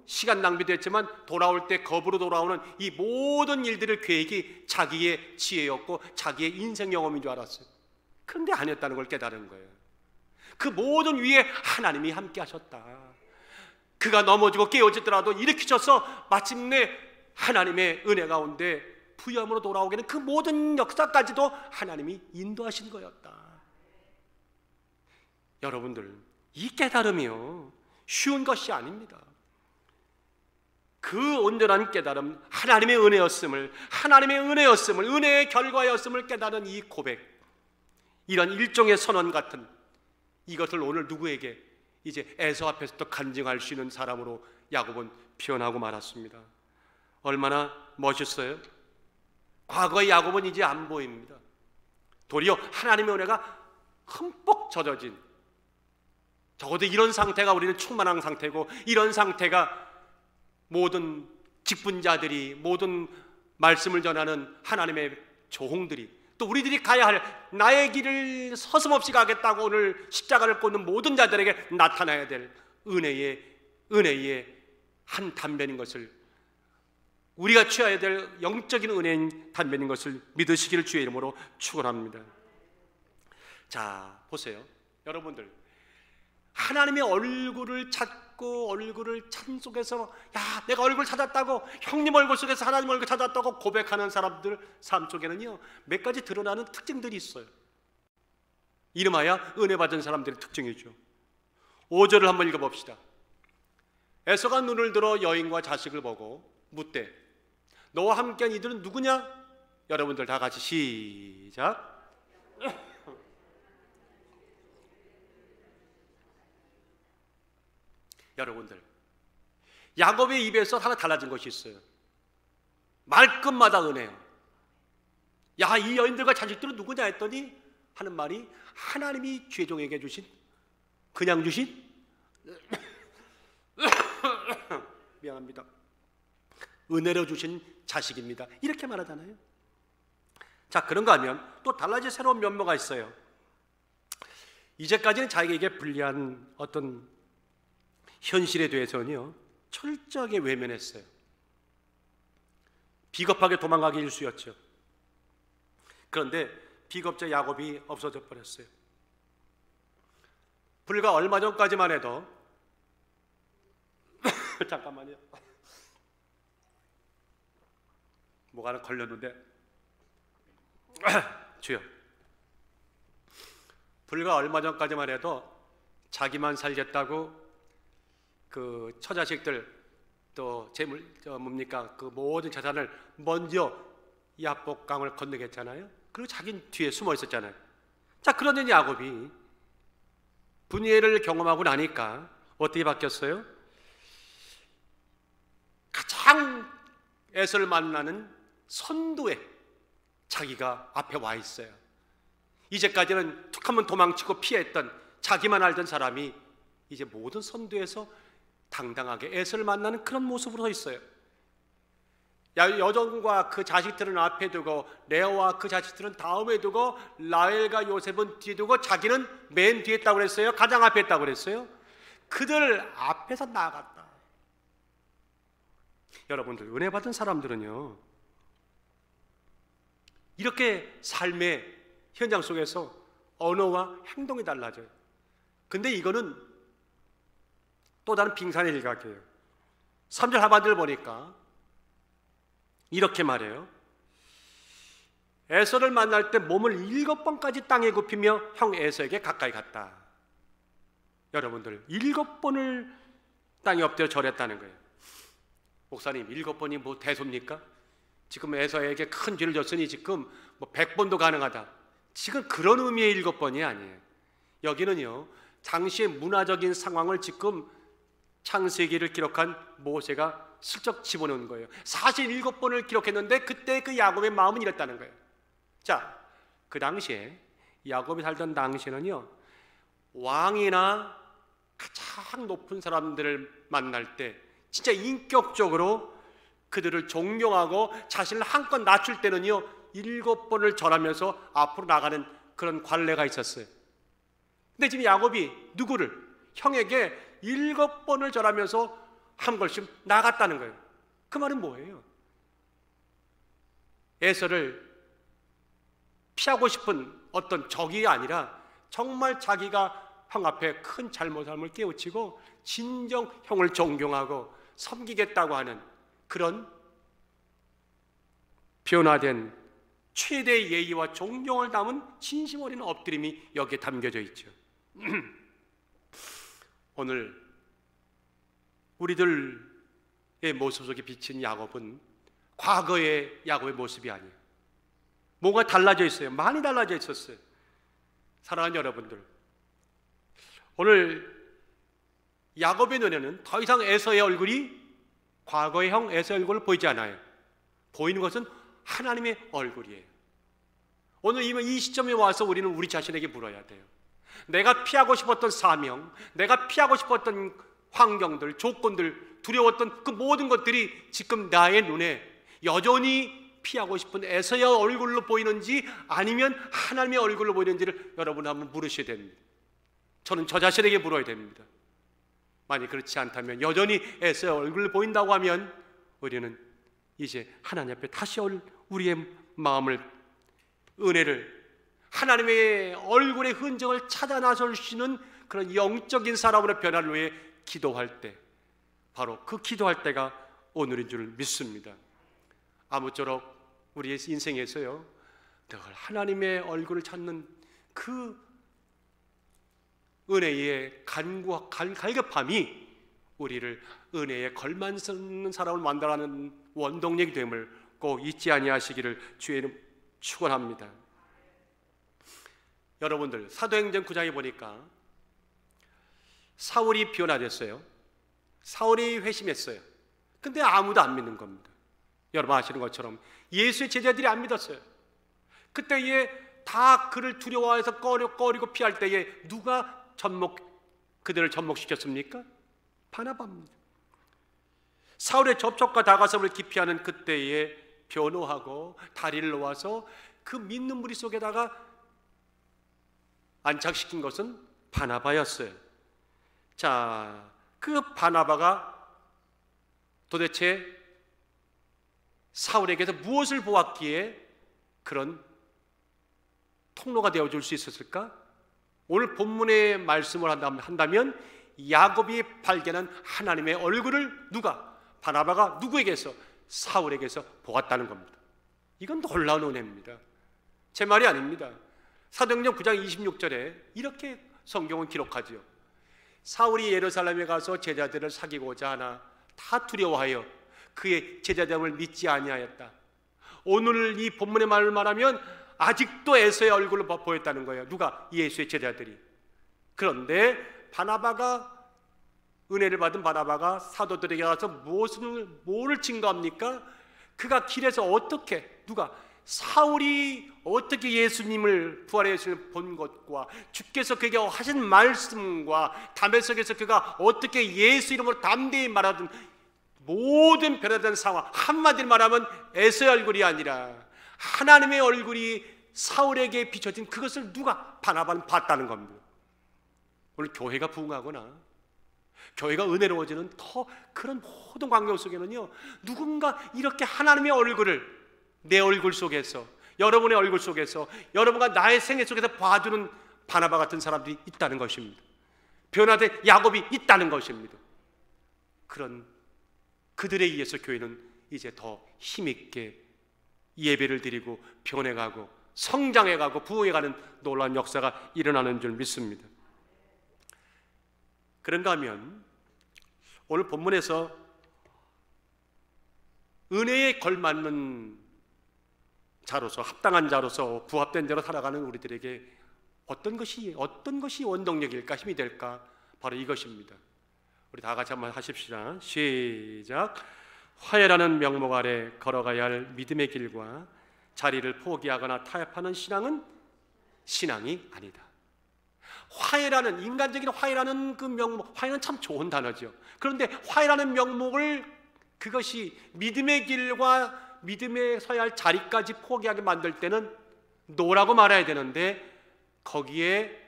Speaker 1: 시간 낭비됐지만 돌아올 때 겁으로 돌아오는 이 모든 일들의 계획이 자기의 지혜였고 자기의 인생 경험인 줄 알았어요. 그런데 아니었다는 걸 깨달은 거예요. 그 모든 위에 하나님이 함께 하셨다. 그가 넘어지고 깨어지더라도 일으키셔서 마침내 하나님의 은혜 가운데 부유함으로 돌아오게는 그 모든 역사까지도 하나님이 인도하신 거였다. 여러분들 이 깨달음이요 쉬운 것이 아닙니다. 그 온전한 깨달음, 하나님의 은혜였음을, 은혜의 결과였음을 깨달은 이 고백, 이런 일종의 선언 같은 이것을 오늘 누구에게 이제 에서 앞에서도 간증할 수 있는 사람으로 야곱은 표현하고 말았습니다. 얼마나 멋있어요? 과거의 야곱은 이제 안 보입니다. 도리어 하나님의 은혜가 흠뻑 젖어진, 적어도 이런 상태가 우리는 충만한 상태고, 이런 상태가 모든 직분자들이, 모든 말씀을 전하는 하나님의 조홍들이, 또 우리들이 가야 할 나의 길을 서슴없이 가겠다고 오늘 십자가를 꽂는 모든 자들에게 나타나야 될 은혜의 한 단면인 것을, 우리가 취해야 될 영적인 은혜인 단면인 것을 믿으시기를 주의 이름으로 축원합니다. 자, 보세요. 여러분들, 하나님의 얼굴을 찾고 얼굴을 찾는 속에서 야, 내가 얼굴 찾았다고, 형님 얼굴 속에서 하나님 얼굴 찾았다고 고백하는 사람들 삶 속에는요 몇 가지 드러나는 특징들이 있어요. 이름하여 은혜 받은 사람들의 특징이죠. 5절을 한번 읽어봅시다. 에서가 눈을 들어 여인과 자식을 보고 묻되 너와 함께한 이들은 누구냐? 여러분들 다 같이 시작. 여러분들, 야곱의 입에서 하나 달라진 것이 있어요. 말끝마다 은혜요. 야, 이 여인들과 자식들은 누구냐 했더니 하는 말이 하나님이 죄종에게 주신, 그냥 주신 미안합니다, 은혜로 주신 자식입니다. 이렇게 말하잖아요. 자, 그런가 하면 또 달라진 새로운 면모가 있어요. 이제까지는 자기에게 불리한 어떤 현실에 대해서는요 철저하게 외면했어요. 비겁하게 도망가기 일쑤였죠. 그런데 비겁자 야곱이 없어져 버렸어요. 불과 얼마 전까지만 해도 잠깐만요, 뭐가 하나 걸렸는데 주여, 불과 얼마 전까지만 해도 자기만 살겠다고 그 처자식들 또 재물 뭡니까 그 모든 재산을 먼저 야복강을 건너게 했잖아요. 그리고 자기는 뒤에 숨어 있었잖아요. 자, 그러더니 야곱이 분이엘을 경험하고 나니까 어떻게 바뀌었어요? 가장 에서를 만나는 선두에 자기가 앞에 와 있어요. 이제까지는 툭 하면 도망치고 피했던 자기만 알던 사람이 이제 모든 선두에서 당당하게 에서를 만나는 그런 모습으로 서 있어요. 여종과 그 자식들은 앞에 두고 레아와 그 자식들은 다음에 두고 라헬과 요셉은 뒤에 두고 자기는 맨 뒤에 있다고 그랬어요? 가장 앞에 있다고 그랬어요? 그들 앞에서 나아갔다. 여러분들, 은혜 받은 사람들은요 이렇게 삶의 현장 속에서 언어와 행동이 달라져요. 근데 이거는 또 다른 빙산의 일각이에요. 3절 하반절을 보니까 이렇게 말해요. 에서를 만날 때 몸을 7번까지 땅에 굽히며 형 에서에게 가까이 갔다. 여러분들, 7번을 땅에 엎드려 절했다는 거예요. 목사님, 7번이 뭐 대소입니까? 지금 에서에게 큰 죄를 졌으니 지금 뭐 100번도 가능하다. 지금 그런 의미의 7번이 아니에요. 여기는요 당시의 문화적인 상황을 지금 창세기를 기록한 모세가 슬쩍 집어넣은 거예요. 47번을 기록했는데 그때 그 야곱의 마음은 이랬다는 거예요. 자, 그 당시에 야곱이 살던 당시에는요 왕이나 가장 높은 사람들을 만날 때 진짜 인격적으로 그들을 존경하고 자신을 한껏 낮출 때는요 7번을 절하면서 앞으로 나가는 그런 관례가 있었어요. 근데 지금 야곱이 누구를? 형에게 7번을 절하면서 한 걸씩 나갔다는 거예요. 그 말은 뭐예요? 에서를 피하고 싶은 어떤 적이 아니라 정말 자기가 형 앞에 큰 잘못함을 깨우치고 진정 형을 존경하고 섬기겠다고 하는 그런 변화된 최대의 예의와 존경을 담은 진심 어린 엎드림이 여기에 담겨져 있죠. 오늘 우리들의 모습 속에 비친 야곱은 과거의 야곱의 모습이 아니에요. 뭔가 달라져 있어요. 많이 달라져 있었어요. 사랑하는 여러분들, 오늘 야곱의 눈에는 더 이상 에서의 얼굴이 과거의 형 에서의 얼굴을 보이지 않아요. 보이는 것은 하나님의 얼굴이에요. 오늘 이 시점에 와서 우리는 우리 자신에게 물어야 돼요. 내가 피하고 싶었던 사명, 내가 피하고 싶었던 환경들, 조건들, 두려웠던 그 모든 것들이 지금 나의 눈에 여전히 피하고 싶은 에서의 얼굴로 보이는지 아니면 하나님의 얼굴로 보이는지를 여러분 한번 물으셔야 됩니다. 저는 저 자신에게 물어야 됩니다. 만약 그렇지 않다면, 여전히 에서의 얼굴로 보인다고 하면 우리는 이제 하나님 앞에 다시 우리의 마음을, 은혜를, 하나님의 얼굴의 흔적을 찾아 나설 수 있는 그런 영적인 사람으로 변화를 위해 기도할 때, 바로 그 기도할 때가 오늘인 줄 믿습니다. 아무쪼록 우리의 인생에서요 늘 하나님의 얼굴을 찾는 그 은혜의 갈급함이 우리를 은혜에 걸맞는 사람을 만들어가는 원동력이 됨을 꼭 잊지 아니하시기를 주의 이름 축원합니다. 여러분들, 사도행전 9장에 보니까 사울이 변화됐어요. 사울이 회심했어요. 근데 아무도 안 믿는 겁니다. 여러분 아시는 것처럼 예수의 제자들이 안 믿었어요. 그때에 다 그를 두려워해서 꺼리고 피할 때에 누가 그들을 접목시켰습니까? 바나바입니다. 사울의 접촉과 다가섬을 기피하는 그때에 변호하고 다리를 놓아서 그 믿는 무리 속에다가 안착시킨 것은 바나바였어요. 자, 그 바나바가 도대체 사울에게서 무엇을 보았기에 그런 통로가 되어줄 수 있었을까? 오늘 본문의 말씀을 한다면 야곱이 발견한 하나님의 얼굴을 바나바가 누구에게서? 사울에게서 보았다는 겁니다. 이건 놀라운 은혜입니다. 제 말이 아닙니다. 사도행전 9장 26절에 이렇게 성경은 기록하지요. 사울이 예루살렘에 가서 제자들을 사귀고자 하나 다 두려워하여 그의 제자됨을 믿지 아니하였다. 오늘 이 본문의 말을 말하면 아직도 에서의 얼굴을 보였다는 거예요. 누가? 예수의 제자들이. 그런데 은혜를 받은 바나바가 사도들에게 가서 뭐를 증거합니까? 그가 길에서 사울이 어떻게 예수님을 부활의 예수님을 본 것과 주께서 그에게 하신 말씀과 담에석에서 그가 어떻게 예수 이름으로 담대히 말하던 모든 변화된 상황, 한마디로 말하면 에서의 얼굴이 아니라 하나님의 얼굴이 사울에게 비춰진 그것을 바나바는 봤다는 겁니다. 오늘 교회가 부흥하거나 교회가 은혜로워지는 그런 모든 광경 속에는요, 누군가 이렇게 하나님의 얼굴을 내 얼굴 속에서, 여러분의 얼굴 속에서, 여러분과 나의 생애 속에서 봐주는 바나바 같은 사람들이 있다는 것입니다. 변화된 야곱이 있다는 것입니다. 그런 그들에 의해서 교회는 이제 더 힘있게 예배를 드리고 변해가고 성장해가고 부흥해가는 놀라운 역사가 일어나는 줄 믿습니다. 그런가 하면 오늘 본문에서 은혜에 걸맞는 자로서, 합당한 자로서, 부합된 자로 살아가는 우리들에게 어떤 것이 원동력일까, 힘이 될까? 바로 이것입니다. 우리 다 같이 한번 하십시다. 시작. 화해라는 명목 아래 걸어가야 할 믿음의 길과 자리를 포기하거나 타협하는 신앙은 신앙이 아니다. 화해라는, 인간적인 화해라는 그 명목, 화해는 참 좋은 단어죠. 그런데 화해라는 명목을, 그것이 믿음의 길과 믿음에 서야 할 자리까지 포기하게 만들 때는 노라고 말해야 되는데, 거기에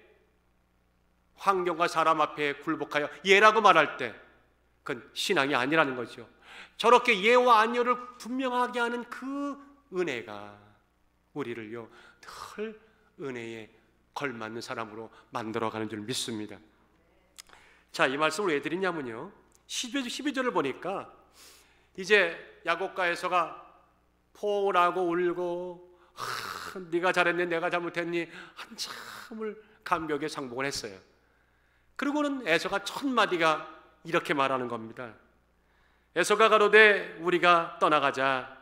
Speaker 1: 환경과 사람 앞에 굴복하여 예라고 말할 때 그건 신앙이 아니라는 거죠. 저렇게 예와 아니요를 분명하게 하는 그 은혜가 우리를요 늘 은혜에 걸맞는 사람으로 만들어가는 줄 믿습니다. 자, 이 말씀을 왜 드리냐면요, 12절을 보니까 이제 야곱과 에서가 포옹하고 울고 네가 잘했니 내가 잘못했니 한참을 감격에 상봉을 했어요. 그리고는 에서가 첫 마디가 이렇게 말하는 겁니다. 에서가 가로되 우리가 떠나가자.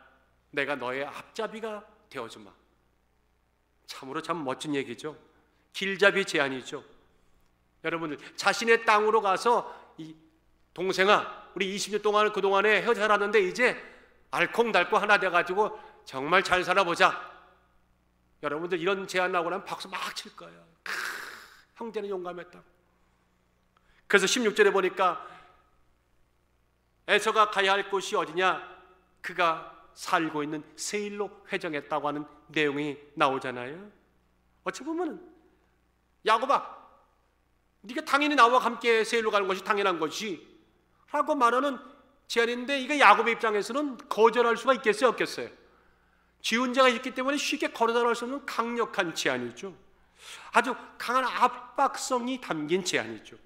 Speaker 1: 내가 너의 앞잡이가 되어주마. 참으로 참 멋진 얘기죠. 길잡이 제안이죠. 여러분들, 자신의 땅으로 가서 이 동생아, 우리 20년 동안 그동안에 헤어져 살았는데 이제 알콩달콩 하나 돼가지고 정말 잘 살아보자. 여러분들 이런 제안 나오고 나면 박수 막 칠 거예요. 형제는 용감했다. 그래서 16절에 보니까 에서가 가야 할 곳이 어디냐? 그가 살고 있는 세일로 회정했다고 하는 내용이 나오잖아요. 어찌 보면은 야곱아, 네가 당연히 나와 함께 세일로 가는 것이 당연한 것이 라고 말하는 제안인데, 이게 야곱의 입장에서는 거절할 수가 있겠어요, 없겠어요? 지은 자가 있기 때문에 쉽게 거절할 수 없는 강력한 제안이죠. 아주 강한 압박성이 담긴 제안이죠.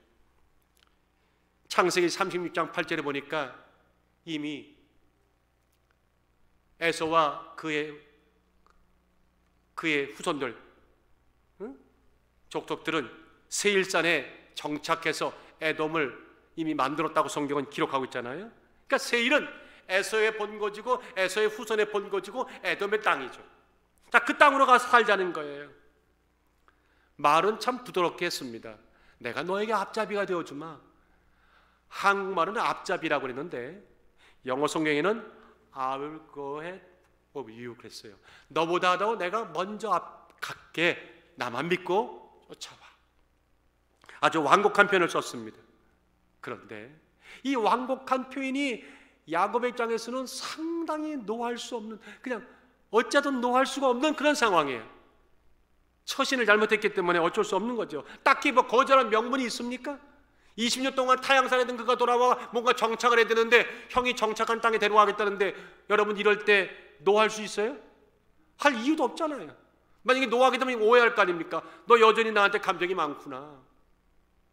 Speaker 1: 창세기 36장 8절에 보니까 이미 에서와 그의 후손들, 족속들은 세일산에 정착해서 에돔을 이미 만들었다고 성경은 기록하고 있잖아요. 그러니까 세일은 에서의 본거지고 에서의 후손의 본거지고 에돔의 땅이죠. 자, 그 땅으로 가서 살자는 거예요. 말은 참 부드럽게 했습니다. 내가 너에게 앞잡이가 되어주마. 한국말은 앞잡이라고 그랬는데 영어 성경에는 I will go ahead of you 그랬어요. 너보다도 내가 먼저 갈게. 나만 믿고 쫓아와. 아주 완곡한 표현을 썼습니다. 그런데 이 완곡한 표현이 야곱의 입장에서는 상당히 노할 수 없는, 그냥 어쩌든 노할 수가 없는 그런 상황이에요. 처신을 잘못했기 때문에 어쩔 수 없는 거죠. 딱히 뭐 거절한 명분이 있습니까? 20년 동안 타향살이던 그가 돌아와 뭔가 정착을 해야 되는데 형이 정착한 땅에 데려가겠다는데 여러분 이럴 때 노할 수 있어요? 할 이유도 없잖아요. 만약에 노하게 되면 오해할 거 아닙니까? 너 여전히 나한테 감정이 많구나.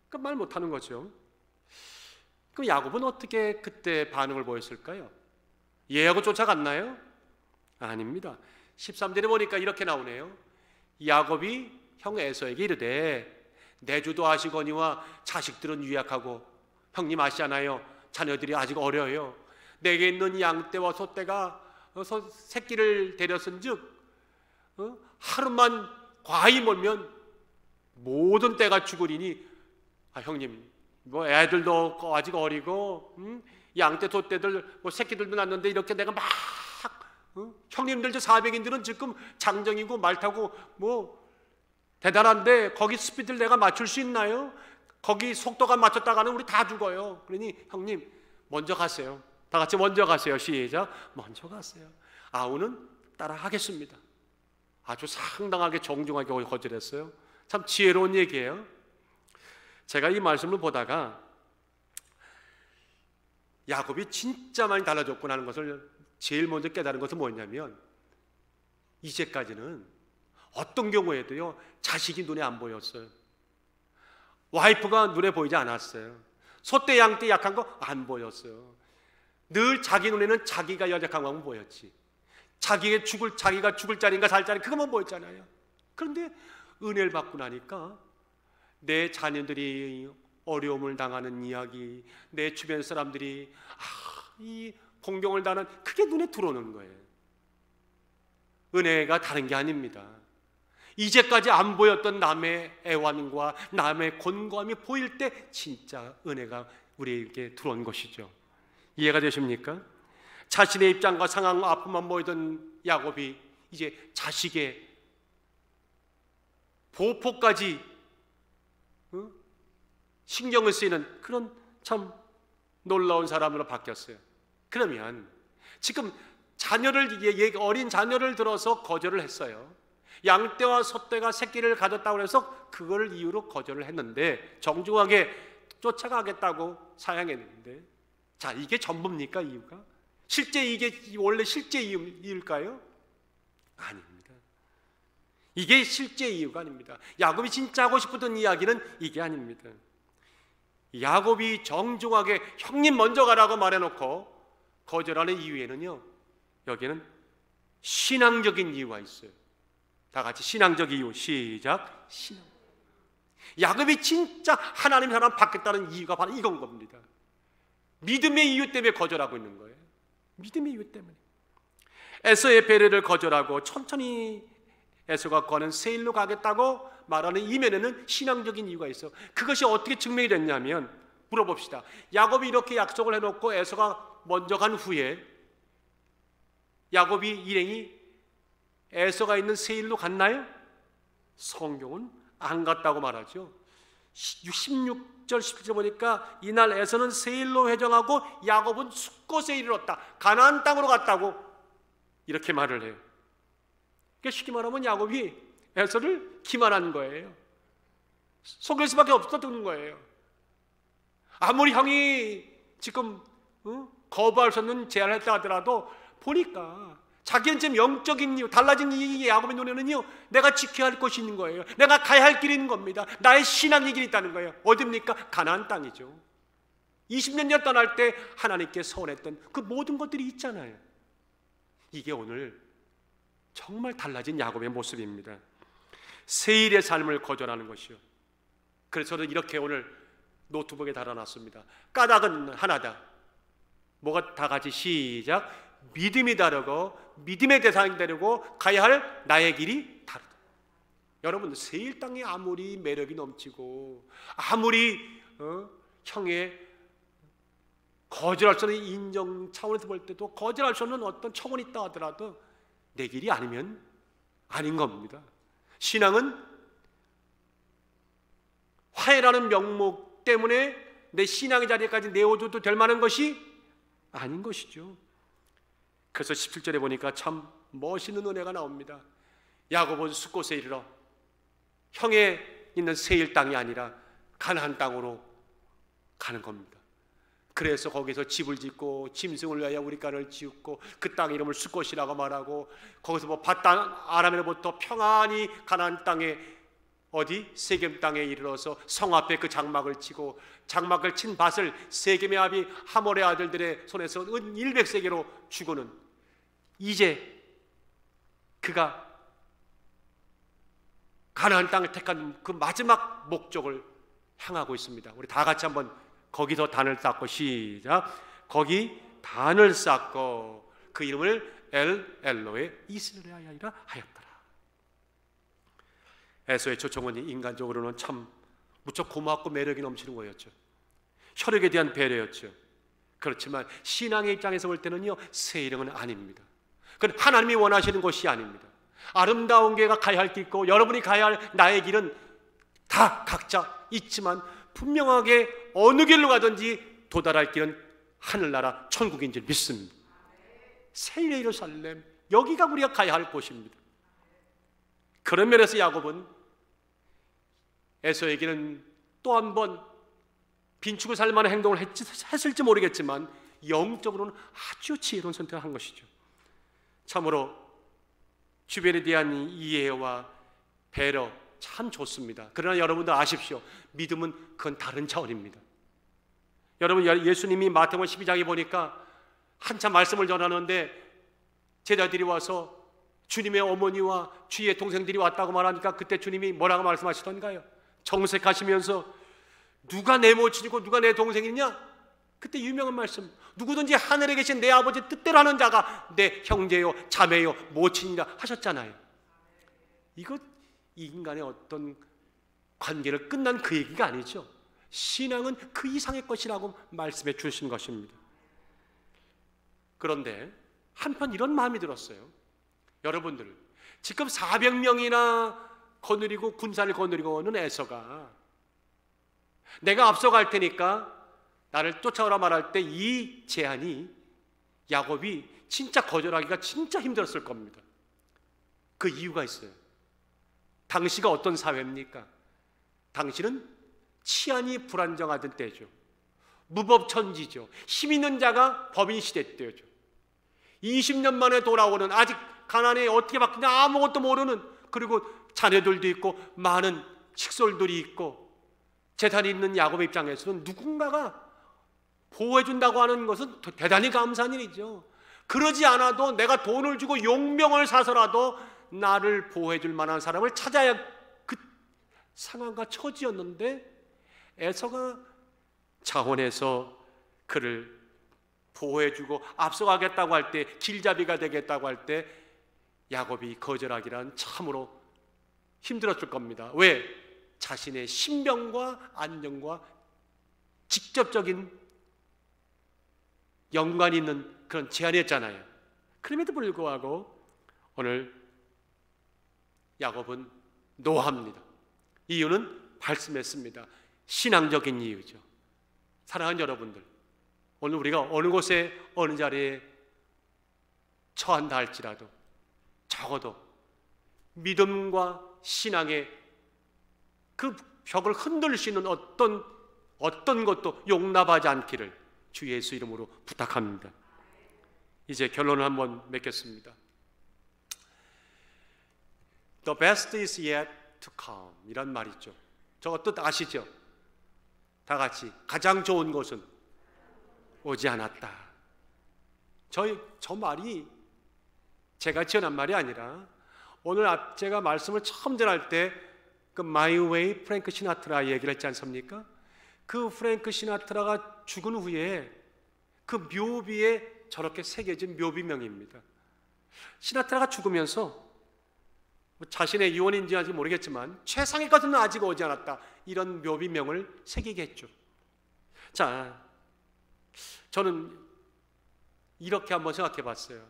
Speaker 1: 그 말 못하는 거죠. 그럼 야곱은 어떻게 그때 반응을 보였을까요? 이해하고 쫓아갔나요? 아닙니다. 13절에 보니까 이렇게 나오네요. 야곱이 형 에서에게 이르되 내주도 아시거니와 자식들은 유약하고 형님 아시잖아요. 자녀들이 아직 어려요. 내게 있는 양떼와 소떼가 새끼를 데렸은즉 하루만 과히 멀면 모든 떼가 죽으리니 형님 뭐 애들도 아직 어리고 양떼 소떼들 뭐 새끼들도 낳는데 이렇게 내가 막 형님들 저 400인들은 지금 장정이고 말 타고 뭐 대단한데 거기 스피드를 내가 맞출 수 있나요? 거기 속도가 맞췄다가는 우리 다 죽어요. 그러니 형님 먼저 가세요. 다 같이 먼저 가세요. 시작. 먼저 가세요. 아우는 따라 하겠습니다. 아주 상당하게 정중하게 거절했어요. 참 지혜로운 얘기예요. 제가 이 말씀을 보다가 야곱이 진짜 많이 달라졌구나 하는 것을 제일 먼저 깨달은 것은 뭐냐면 이제까지는 어떤 경우에도요 자식이 눈에 안 보였어요. 와이프가 눈에 보이지 않았어요. 소떼 양떼 약한 거 안 보였어요. 늘 자기 눈에는 자기가 연약한 것만 보였지. 자기가 죽을 자리인가 살 자리 그것만 보였잖아요. 그런데 은혜를 받고 나니까 내 자녀들이 어려움을 당하는 이야기, 내 주변 사람들이 이 공경을 당하는 그게 눈에 들어오는 거예요. 은혜가 다른 게 아닙니다. 이제까지 안 보였던 남의 애환과 남의 곤고함이 보일 때 진짜 은혜가 우리에게 들어온 것이죠. 이해가 되십니까? 자신의 입장과 상황 아픔만 보이던 야곱이 이제 자식의 보포까지 신경을 쓰이는 그런 참 놀라운 사람으로 바뀌었어요. 그러면 지금 어린 자녀를 들어서 거절을 했어요. 양떼와 소떼가 새끼를 가졌다고 해서 그걸 이유로 거절을 했는데 정중하게 쫓아가겠다고 사양했는데 자 이게 전부입니까? 이유가? 실제 이게 원래 실제 이유일까요? 아닙니다. 이게 실제 이유가 아닙니다. 야곱이 진짜 하고 싶었던 이야기는 이게 아닙니다. 야곱이 정중하게 형님 먼저 가라고 말해놓고 거절하는 이유에는요 여기는 신앙적인 이유가 있어요. 다 같이 신앙적 이유 시작. 신앙. 야곱이 진짜 하나님 사람 받겠다는 이유가 바로 이건 겁니다. 믿음의 이유 때문에 거절하고 있는 거예요. 믿음의 이유 때문에. 에서의 배려를 거절하고 천천히 에서가 거는 세일로 가겠다고 말하는 이면에는 신앙적인 이유가 있어. 그것이 어떻게 증명이 됐냐면 물어봅시다. 야곱이 이렇게 약속을 해놓고 에서가 먼저 간 후에 야곱이 일행이 에서가 있는 세일로 갔나요? 성경은 안 갔다고 말하죠. 16절 17절 보니까 이날 에서는 세일로 회정하고 야곱은 숫곳에 이르렀다. 가나안 땅으로 갔다고 이렇게 말을 해요. 그러니까 쉽게 말하면 야곱이 에서를 기만한 거예요. 속일 수밖에 없었던 거예요. 아무리 형이 지금 거부할 수 없는 제안을 했다 하더라도 보니까 자기는 지금 영적인 이유, 달라진 이 야곱의 눈에는요 내가 지켜야 할 것이 있는 거예요. 내가 가야 할 길이 있는 겁니다. 나의 신앙의 길이 있다는 거예요. 어디입니까? 가나안 땅이죠. 20년 전 떠날 때 하나님께 서원했던 그 모든 것들이 있잖아요. 이게 오늘 정말 달라진 야곱의 모습입니다. 세일의 삶을 거절하는 것이요. 그래서 저는 이렇게 오늘 노트북에 달아놨습니다. 까닭은 하나다. 뭐가 다 같이 시작. 믿음이 다르고 믿음의 대상이 다르고 가야 할 나의 길이 다르다. 여러분, 세일 땅이 아무리 매력이 넘치고 아무리 형의 거절할 수 없는 인정 차원에서 볼 때도 거절할 수 없는 어떤 청원이 있다 하더라도 내 길이 아니면 아닌 겁니다. 신앙은 화해라는 명목 때문에 내 신앙의 자리까지 내어줘도 될 만한 것이 아닌 것이죠. 그래서 17절에 보니까 참 멋있는 은혜가 나옵니다. 야곱은 숫곳에 이르러 형에 있는 세일 땅이 아니라 가나안 땅으로 가는 겁니다. 그래서 거기서 집을 짓고 짐승을 위하여 우리간을 지었고 그 땅 이름을 숫곳이라고 말하고 거기서 뭐 바단 아람으로부터 평안히 가나안 땅에 어디 세겜 땅에 이르러서 성 앞에 그 장막을 치고 장막을 친 밭을 세겜의 아비 하몰의 아들들의 손에서 은 100세계로 주고는 이제 그가 가나안 땅을 택한 그 마지막 목적을 향하고 있습니다. 우리 다 같이 한번 거기서 단을 쌓고 시작. 거기 단을 쌓고 그 이름을 엘로에 이스라엘이라 하였더라. 에서의 초청은 인간적으로는 참 무척 고맙고 매력이 넘치는 거였죠. 혈육에 대한 배려였죠. 그렇지만 신앙의 입장에서 볼 때는요, 세일은 아닙니다. 그건 하나님이 원하시는 것이 아닙니다. 아름다운 게가 가야 할 길 있고 여러분이 가야 할 나의 길은 다 각자 있지만 분명하게 어느 길로 가든지 도달할 길은 하늘나라 천국인 줄 믿습니다. 세일의 예루살렘, 여기가 우리가 가야 할 곳입니다. 그런 면에서 야곱은 에서에게는 또 한 번 빈축을 살 만한 행동을 했을지 모르겠지만 영적으로는 아주 지혜로운 선택을 한 것이죠. 참으로 주변에 대한 이해와 배려 참 좋습니다. 그러나 여러분도 아십시오. 믿음은 그건 다른 차원입니다. 여러분, 예수님이 마태복음 12장에 보니까 한참 말씀을 전하는데 제자들이 와서 주님의 어머니와 주위의 동생들이 왔다고 말하니까 그때 주님이 뭐라고 말씀하시던가요? 정색하시면서 누가 내 모친이고 누가 내 동생이냐? 그때 유명한 말씀, 누구든지 하늘에 계신 내 아버지 뜻대로 하는 자가 내 형제요 자매요 모친이라 하셨잖아요. 이것 이 인간의 어떤 관계를 끝난 그 얘기가 아니죠. 신앙은 그 이상의 것이라고 말씀해 주신 것입니다. 그런데 한편 이런 마음이 들었어요. 여러분들, 지금 400명이나 거느리고 군사를 거느리고 오는 에서가 내가 앞서갈 테니까 나를 쫓아오라 말할 때 이 제안이 야곱이 진짜 거절하기가 진짜 힘들었을 겁니다. 그 이유가 있어요. 당시가 어떤 사회입니까? 당시는 치안이 불안정하던 때죠. 무법천지죠. 힘 있는 자가 법인 시대 때죠. 20년 만에 돌아오는, 아직 가나안에 어떻게 바뀌냐 아무것도 모르는, 그리고 자녀들도 있고 많은 칙솔들이 있고 재산이 있는 야곱의 입장에서는 누군가가 보호해준다고 하는 것은 대단히 감사한 일이죠. 그러지 않아도 내가 돈을 주고 용병을 사서라도 나를 보호해줄 만한 사람을 찾아야 그 상황과 처지였는데 에서가 자원해서 그를 보호해주고 앞서가겠다고 할 때, 길잡이가 되겠다고 할 때 야곱이 거절하기란 참으로 힘들었을 겁니다. 왜? 자신의 신병과 안정과 직접적인 연관이 있는 그런 제안이었잖아요. 그럼에도 불구하고 오늘 야곱은 노합니다. 이유는 말씀했습니다. 신앙적인 이유죠. 사랑하는 여러분들, 오늘 우리가 어느 곳에 어느 자리에 처한다 할지라도 적어도 믿음과 신앙의 그 벽을 흔들 수 있는 어떤 것도 용납하지 않기를 주 예수 이름으로 부탁합니다. 이제 결론을 한번 맺겠습니다. The best is yet to come 이란 말 있죠. 저거 뜻 아시죠? 다 같이 가장 좋은 것은 오지 않았다. 저 말이 제가 지어낸 말이 아니라 오늘 제가 말씀을 처음 전할 때 그 My Way 프랭크 시나트라 얘기를 했지 않습니까? 그 프랭크 시나트라가 죽은 후에 그 묘비에 저렇게 새겨진 묘비명입니다. 시나트라가 죽으면서 자신의 유언인지 아직 모르겠지만 최상의 것은 아직 오지 않았다, 이런 묘비명을 새기게 했죠. 자, 저는 이렇게 한번 생각해 봤어요.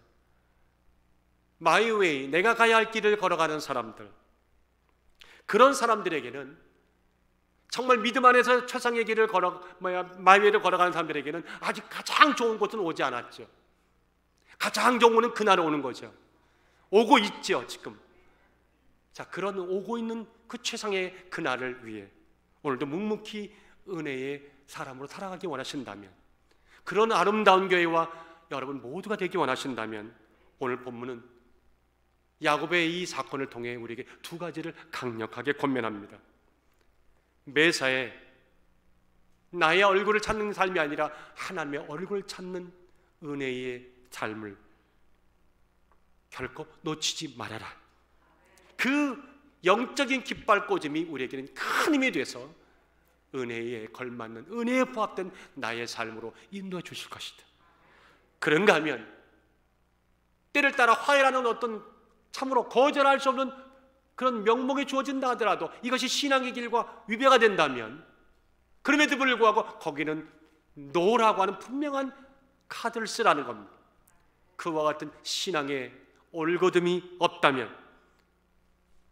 Speaker 1: 마이웨이, 내가 가야 할 길을 걸어가는 사람들, 그런 사람들에게는, 정말 믿음 안에서 최상의 길을 마이웨이를 걸어가는 사람들에게는 아직 가장 좋은 곳은 오지 않았죠. 가장 좋은 곳은 그날 오는 거죠. 오고 있죠, 지금. 자, 그런 오고 있는 그 최상의 그날을 위해 오늘도 묵묵히 은혜의 사람으로 살아가기 원하신다면, 그런 아름다운 교회와 여러분 모두가 되기 원하신다면, 오늘 본문은 야곱의 이 사건을 통해 우리에게 두 가지를 강력하게 권면합니다. 매사에 나의 얼굴을 찾는 삶이 아니라 하나님의 얼굴을 찾는 은혜의 삶을 결코 놓치지 말아라. 그 영적인 깃발 꽂음이 우리에게는 큰 힘이 돼서 은혜에 걸맞는, 은혜에 부합된 나의 삶으로 인도해 주실 것이다. 그런가 하면 때를 따라 화해라는 어떤 참으로 거절할 수 없는 그런 명목이 주어진다 하더라도 이것이 신앙의 길과 위배가 된다면, 그럼에도 불구하고 거기는 노라고 하는 분명한 카드를 쓰라는 겁니다. 그와 같은 신앙의 올곧음이 없다면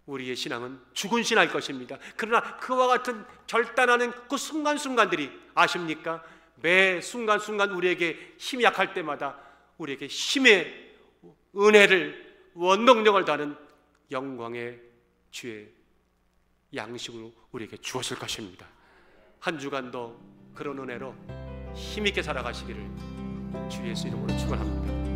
Speaker 1: 우리의 신앙은 죽은 신앙일 것입니다. 그러나 그와 같은 결단하는 그 순간순간들이, 아십니까? 매 순간순간 우리에게 힘이 약할 때마다 우리에게 힘의 은혜를, 원동력을 다하는 영광의 주의 양식으로 우리에게 주었을 것입니다. 한 주간도 그런 은혜로 힘있게 살아가시기를 주 예수 이름으로 축원합니다.